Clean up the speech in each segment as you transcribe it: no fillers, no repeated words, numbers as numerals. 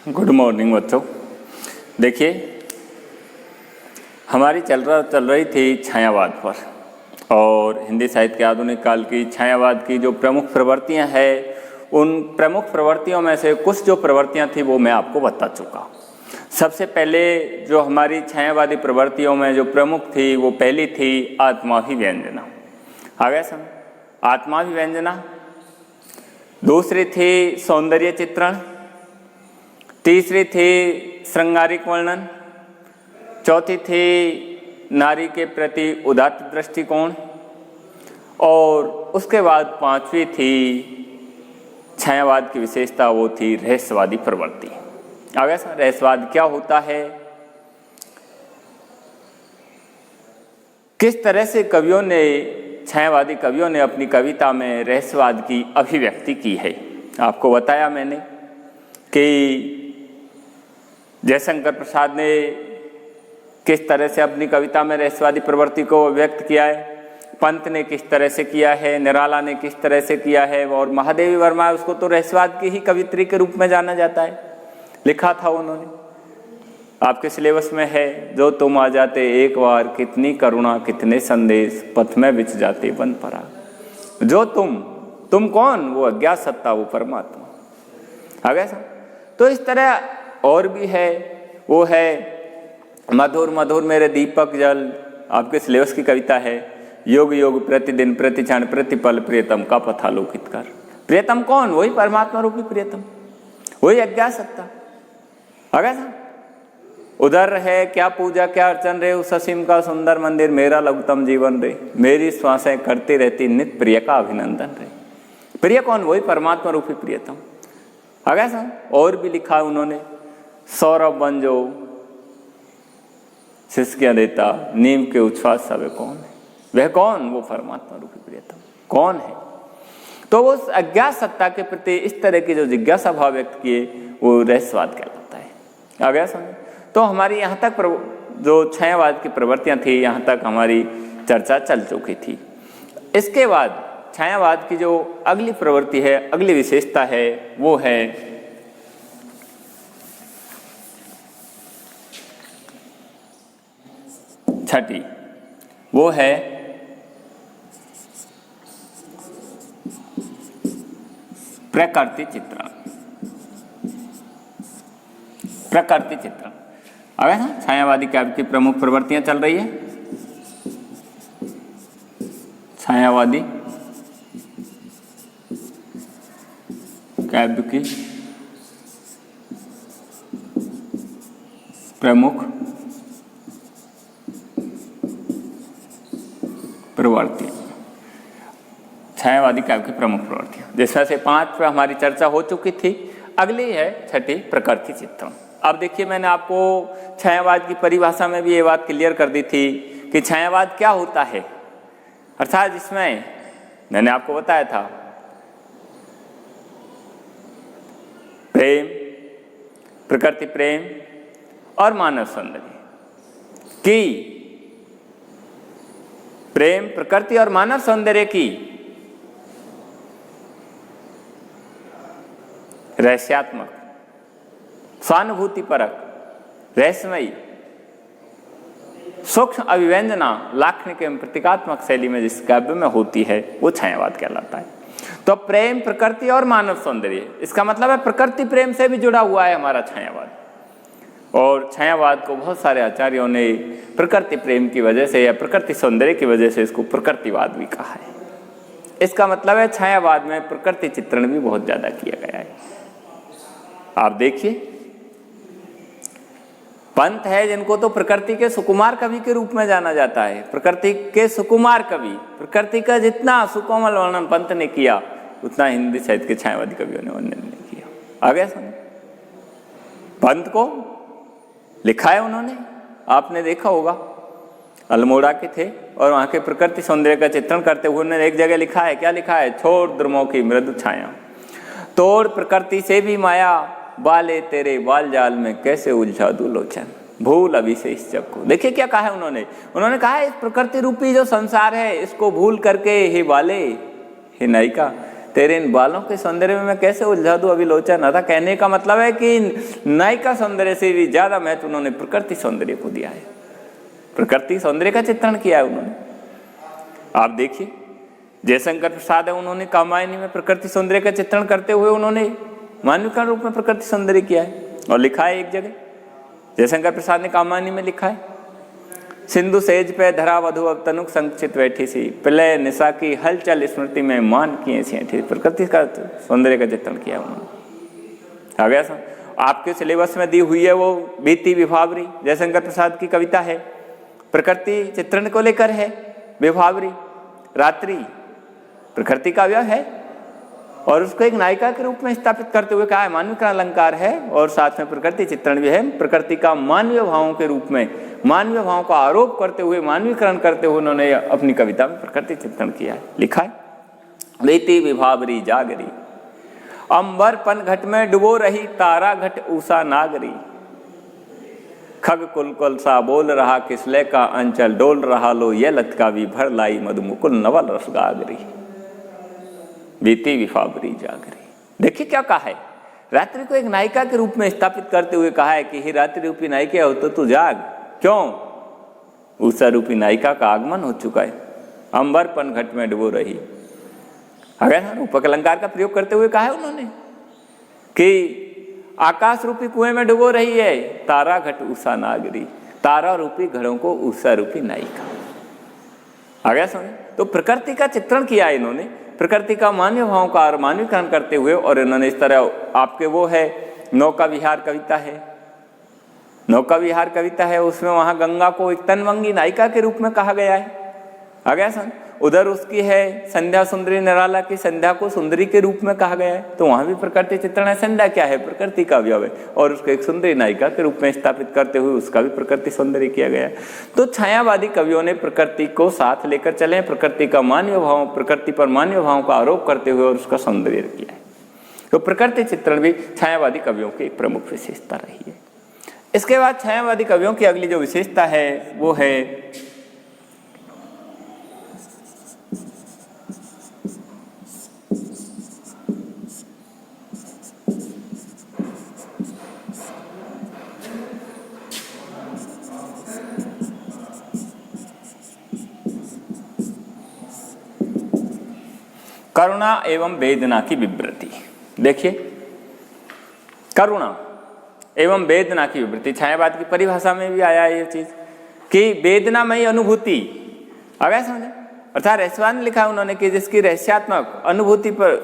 Good morning बच्चों। देखिए, हमारी चल रही थी छायावाद पर और हिंदी साहित्य के आधुनिक काल की छायावाद की जो प्रमुख प्रवृत्तियां हैं, उन प्रमुख प्रवृत्तियों में से कुछ जो प्रवृत्तियां थी वो मैं आपको बता चुका। सबसे पहले जो हमारी छायावादी प्रवृत्तियों में जो प्रमुख थी वो पहली थी आत्माभिव्यंजना। आ गया समझ? आत्माभिव्यंजना। दूसरी थी सौंदर्य चित्रण। तीसरी थी श्रृंगारिक वर्णन। चौथी थी नारी के प्रति उदात्त दृष्टिकोण। और उसके बाद पांचवी थी छायावाद की विशेषता, वो थी रहस्यवादी प्रवृत्ति। आ गया सर? रहस्यवाद क्या होता है, किस तरह से कवियों ने, छायावादी कवियों ने अपनी कविता में रहस्यवाद की अभिव्यक्ति की है। आपको बताया मैंने कि जयशंकर प्रसाद ने किस तरह से अपनी कविता में रहस्यवादी प्रवृत्ति को व्यक्त किया है, पंत ने किस तरह से किया है, निराला ने किस तरह से किया है, और महादेवी वर्मा, उसको तो रहस्यवाद की ही कवित्री के रूप में जाना जाता है। लिखा था उन्होंने, आपके सिलेबस में है, जो तुम आ जाते एक बार, कितनी करुणा कितने संदेश, पथ में बिछ जाते वन परा। जो तुम कौन? वो अज्ञात सत्ता, वो परमात्मा। आ गया सर? तो इस तरह और भी है, वो है मधुर मधुर मेरे दीपक जल, आपके सिलेबस की कविता है। योग योग प्रतिदिन प्रतिक्षण प्रतिपल प्रियतम का पथालोकित कर। प्रियतम कौन? वही परमात्मा रूपी प्रियतम, वही अज्ञात सत्ता। आ गया सर? उधर है क्या पूजा क्या अर्चन रे, उस असीम का सुंदर मंदिर, मेरा लघुतम जीवन रे, मेरी श्वासें करती रहती नित्य प्रिय का अभिनंदन रे। प्रिय कौन? वही परमात्मा रूपी प्रियतम। आ गया सर? और भी लिखा उन्होंने, सौरभ बन जो सिसकियां देता, नीम के उच्छ्वास सवे कौन है? वह कौन? वो परमात्मा रूपी प्रियतम कौन है? तो उस अज्ञात सत्ता के प्रति इस तरह की जो जिज्ञासा भाव व्यक्त किए, वो रहस्यवाद कहलाता है। आ गया समझ? तो हमारी यहाँ तक जो छायावाद की प्रवृत्तियाँ थी, यहाँ तक हमारी चर्चा चल चुकी थी। इसके बाद छायावाद की जो अगली प्रवृत्ति है, अगली विशेषता है, वो है छठी, वो है प्रकृति चित्रण। प्रकृति चित्रण आ गया ना? छायावादी काव्य की प्रमुख प्रवृत्तियां चल रही है। छायावादी काव्य की प्रमुख प्रवृत्ति, छायावादी काव्य की प्रमुख प्रवृत्तियां, जिसमें से 5 पर हमारी चर्चा हो चुकी थी। अगली है छठी, प्रकृति चित्रण। अब देखिए, मैंने आपको छायावाद की परिभाषा में भी ये बात क्लियर कर दी थी कि छायावाद क्या होता है। अर्थात जिसमें मैंने आपको बताया था प्रेम, प्रकृति प्रेम और मानव सौंदर्य की, प्रेम, प्रकृति और मानव सौंदर्य की रहस्यात्मक, स्वानुभूतिपरक, रहस्यमयी, सूक्ष्म अभिव्यंजना लाक्षणिक एवं प्रतीकात्मक शैली में जिस काव्य में होती है, वो छायावाद कहलाता है। तो प्रेम, प्रकृति और मानव सौंदर्य, इसका मतलब है प्रकृति प्रेम से भी जुड़ा हुआ है हमारा छायावाद। और छायावाद को बहुत सारे आचार्यों ने प्रकृति प्रेम की वजह से या प्रकृति सौंदर्य की वजह से इसको प्रकृतिवाद भी कहा है। इसका मतलब है छायावाद में प्रकृति चित्रण भी बहुत ज्यादा किया गया है। आप देखिए, पंत है जिनको तो प्रकृति के सुकुमार कवि के रूप में जाना जाता है। प्रकृति के सुकुमार कवि, प्रकृति का जितना सुकोमल वर्णन पंत ने किया, उतना हिंदी साहित्य के छायावादी कवियों ने वर्णन नहीं किया। आ गया समझ? पंत को लिखा है उन्होंने, आपने देखा होगा, अल्मोड़ा के थे और वहाँ के प्रकृति सौंदर्य का चित्रण करते हुए उन्होंने एक जगह लिखा है, क्या लिखा है? छोड़ द्रुमों की मृदु छाया, तोड़ प्रकृति से भी माया, बाले तेरे बाल जाल में कैसे उलझा दूं लोचन, भूल अभी से इस जग को। देखिए क्या कहा है उन्होंने। उन्होंने कहा है इस प्रकृति रूपी जो संसार है, इसको भूल करके हे बाले, हे नायिका, तेरे इन बालों के सौंदर्य में मैं कैसे उलझा दूं अभिलोचन। अतः कहने का मतलब है कि नायिका सौंदर्य से भी ज्यादा महत्व उन्होंने प्रकृति सौंदर्य को दिया है, प्रकृति सौंदर्य का चित्रण किया है उन्होंने। आप देखिए जयशंकर प्रसाद है, उन्होंने कामायनी में प्रकृति सौंदर्य का चित्रण करते हुए उन्होंने मानव का रूप में प्रकृति सौंदर्य किया है और लिखा है एक जगह। जयशंकर प्रसाद ने कामायनी में लिखा है, सिंधु सेज पे धरा वधु अब तनुक संचित बैठी सी, प्रलय निशा की हलचल स्मृति में मान किए सी। प्रकृति का सौंदर्य का चित्रण किया उन्होंने। आ गया आपके सिलेबस में दी हुई है वो बीती विभावरी, जयशंकर प्रसाद की कविता है, प्रकृति चित्रण को लेकर है। विभावरी रात्रि प्रकृति का अवयव है और उसको एक नायिका के रूप में स्थापित करते हुए कहा है मानवीय का अलंकार है और साथ में प्रकृति चित्रण भी है। प्रकृति का मानवीय भावों के रूप में, मानवीय भावों का आरोप करते हुए, मानवीकरण करते हुए उन्होंने अपनी कविता में प्रकृति चित्रण किया है। लिखा है, बीती विभावरी जागरी, अंबर पन घट में डुबो रही, तारा घट ऊषा नागरी, खग कुलकुल सा बोल रहा, किसले का अंचल डोल रहा, लो ये लतकावी भर लाई, मधुमुकुल नवल रस गागरी, बीती विभावरी जागरी। देखिए क्या कहा है, रात्रि को एक नायिका के रूप में स्थापित करते हुए कहा है कि हे रात्रि रूपी नायिका हो तो तू जाग। क्यों? उषा रूपी नायिका का आगमन हो चुका है, अंबर पन घट में डुबो रही। अगर रूपक अलंकार का प्रयोग करते हुए कहा है उन्होंने कि आकाश रूपी कुएं में डुबो रही है, तारा घट उषा नागरी, तारा रूपी घड़ों को उषा रूपी नायिका। आ गया समझ? तो प्रकृति का चित्रण किया है इन्होंने, प्रकृति का मानवीय भावों का मानवीकरण करते हुए। और इन्होंने इस तरह आपके वो है नौका विहार कविता है, नौका विहार कविता है, उसमें वहां गंगा को एक तनवंगी नायिका के रूप में कहा गया है। आ गया समझ? उधर उसकी है संध्या सुंदरी निराला की, संध्या को सुंदरी के रूप में कहा गया है, तो वहां भी प्रकृति चित्रण है। संध्या क्या है? प्रकृति का अवयव है और उसको एक सुंदरी नायिका के रूप में स्थापित करते हुए उसका भी प्रकृति सौंदर्य किया गया है। तो छायावादी कवियों ने प्रकृति को साथ लेकर चले, प्रकृति का मानवीय भाव, प्रकृति पर मानवीय भावों का आरोप करते हुए और उसका सौंदर्य किया है। तो प्रकृति चित्रण भी छायावादी कवियों की एक प्रमुख विशेषता रही है। इसके बाद छायावादी कवियों की अगली जो विशेषता है वो है करुणा एवं वेदना की विवृत्ति। देखिए करुणा एवं वेदना की विवृत्ति, छायावाद की परिभाषा में भी आया है ये चीज कि वेदनामयी अनुभूति। अगर समझे, अर्थात रहस्यवाद में लिखा है उन्होंने कि जिसकी रहस्यात्मक अनुभूति पर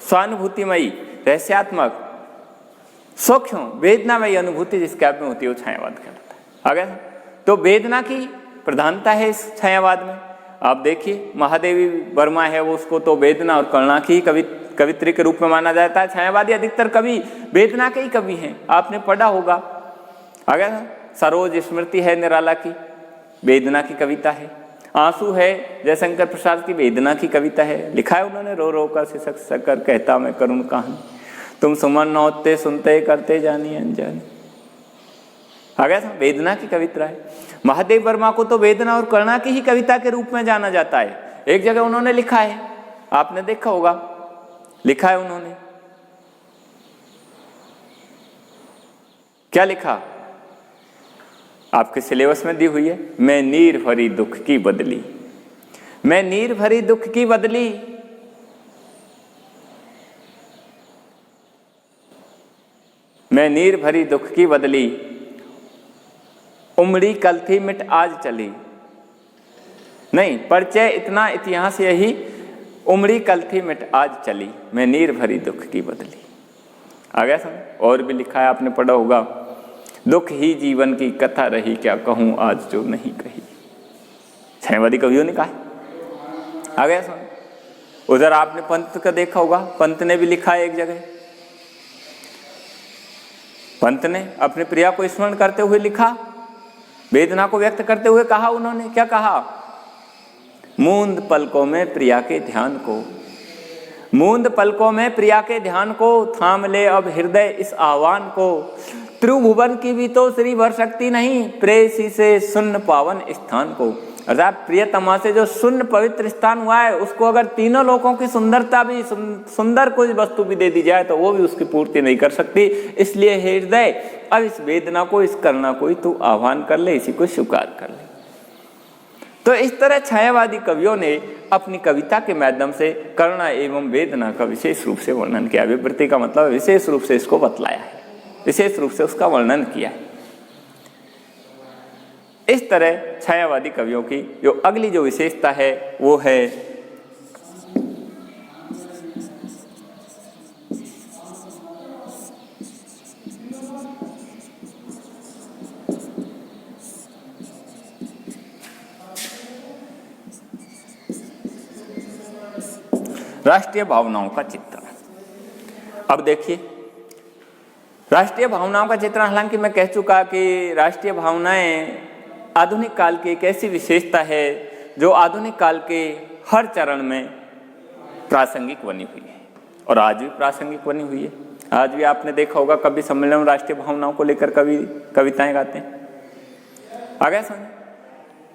स्वानुभूतिमयी रहस्यात्मक सूक्ष्म वेदनामयी अनुभूति जिसके आप में होती है वो छायावाद कहलाता है। अगर तो वेदना की प्रधानता है इस छायावाद में। आप देखिए महादेवी वर्मा है वो, उसको तो वेदना और करुणा की कवित्री के रूप में माना जाता है। छायावादी अधिकतर कवि वेदना के ही कवि हैं, आपने पढ़ा होगा। अगर सरोज स्मृति है निराला की, वेदना की कविता है। आंसू है जयशंकर प्रसाद की, वेदना की कविता है। लिखा है उन्होंने, रो रो कर सिसक सकर कहता मैं करुण कहानी, तुम सुमन होते सुनते करते जानी अनजानी। आ गया था, वेदना की कविता है। महादेव वर्मा को तो वेदना और करुणा की ही कविता के रूप में जाना जाता है। एक जगह उन्होंने लिखा है, आपने देखा होगा, लिखा है उन्होंने, क्या लिखा आपके सिलेबस में दी हुई है, मैं नीर भरी दुख की बदली, मैं नीर भरी दुख की बदली, मैं नीर भरी दुख की बदली, उमड़ी कल थी मिट आज चली। नहीं, परिचय इतना इतिहास यही, उमड़ी कल थी मिट आज चली, मैं नीर भरी दुख की बदली। आ गया समझ? और भी लिखा है, आपने पढ़ा होगा, दुख ही जीवन की कथा रही, क्या कहूं आज जो नहीं कही। छायावादी कवियों ने कहा। आ गया समझ? उधर आपने पंत का देखा होगा, पंत ने भी लिखा है एक जगह, पंत ने अपने प्रिया को स्मरण करते हुए लिखा, वेदना को व्यक्त करते हुए कहा उन्होंने, क्या कहा, मूंद पलकों में प्रिया के ध्यान को, मूंद पलकों में प्रिया के ध्यान को, थाम ले अब हृदय इस आह्वान को, त्रिभुवन की भी तो श्री भर शक्ति नहीं, प्रेसी से सुन्न पावन स्थान को। अर्थात प्रियतमा से जो शून्य पवित्र स्थान हुआ है, उसको अगर तीनों लोगों की सुंदरता भी, सुंदर कोई वस्तु भी दे दी जाए तो वो भी उसकी पूर्ति नहीं कर सकती। इसलिए हे हृदय, अब इस वेदना को, इस करुणा को तू आह्वान कर ले, इसी को स्वीकार कर ले। तो इस तरह छायावादी कवियों ने अपनी कविता के माध्यम से करुणा एवं वेदना का विशेष रूप से वर्णन किया। विवृति का मतलब विशेष रूप से इसको बतलाया है, विशेष रूप से उसका वर्णन किया है। इस तरह छायावादी कवियों की जो अगली जो विशेषता है वो है राष्ट्रीय भावनाओं का चित्रण। अब देखिए, राष्ट्रीय भावनाओं का चित्रण, हालांकि मैं कह चुका कि राष्ट्रीय भावनाएं आधुनिक काल की एक ऐसी विशेषता है जो आधुनिक काल के हर चरण में प्रासंगिक बनी हुई है और आज भी प्रासंगिक बनी हुई है। आज भी आपने देखा होगा कवि सम्मेलन में राष्ट्रीय भावनाओं को लेकर कवि कविताएं गाते हैं। आ गया समझ?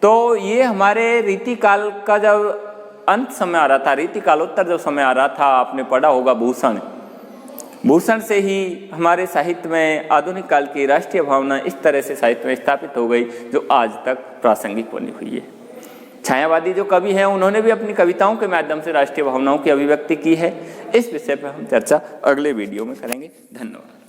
तो ये हमारे रीति काल का जब अंत समय आ रहा था, रीति कालोत्तर जो समय आ रहा था, आपने पढ़ा होगा भूषण से ही हमारे साहित्य में आधुनिक काल की राष्ट्रीय भावना इस तरह से साहित्य में स्थापित हो गई जो आज तक प्रासंगिक बनी हुई है। छायावादी जो कवि हैं उन्होंने भी अपनी कविताओं के माध्यम से राष्ट्रीय भावनाओं की अभिव्यक्ति की है। इस विषय पर हम चर्चा अगले वीडियो में करेंगे। धन्यवाद।